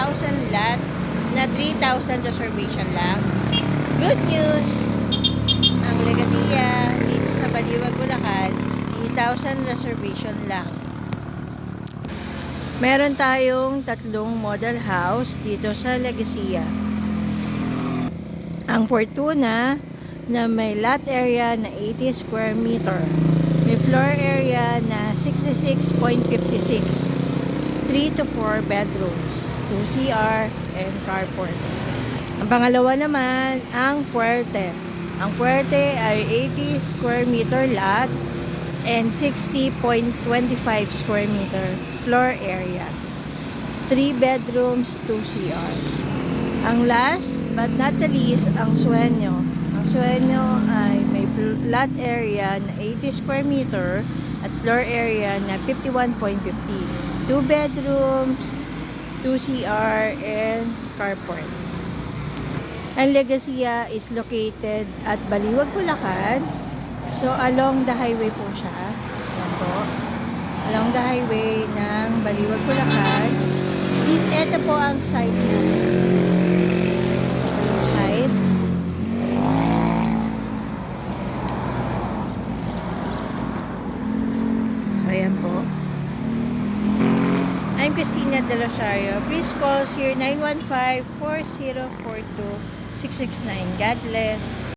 1,000 lot na 3,000 reservation lang. Good news! Ang Legacia dito sa Baliwag, Bulacan, 3,000 reservation lang. Meron tayong tatlong model house dito sa Legacia. Ang Fortuna na may lot area na 80 square meter. May floor area na 66.56. 3 to 4 bedrooms, 2 CR and carport. Ang pangalawa naman, ang Puerte. Ang Puerte ay 80 square meter lot and 60.25 square meter floor area. 3 bedrooms, 2 CR. Ang last but not the least, ang Sueño. Ang Sueño ay may lot area na 80 square meter at floor area na 51.50. 2 bedrooms, 2 CR and carport. Ang Legacia is located at Baliwag, Bulacan. So, along the highway po siya. Yan po. Along the highway ng Baliwag, Bulacan. Ito po ang site niya. Site. So, ayan po. I'm Christina De Rosario. Please call 0915-4042-669. God bless.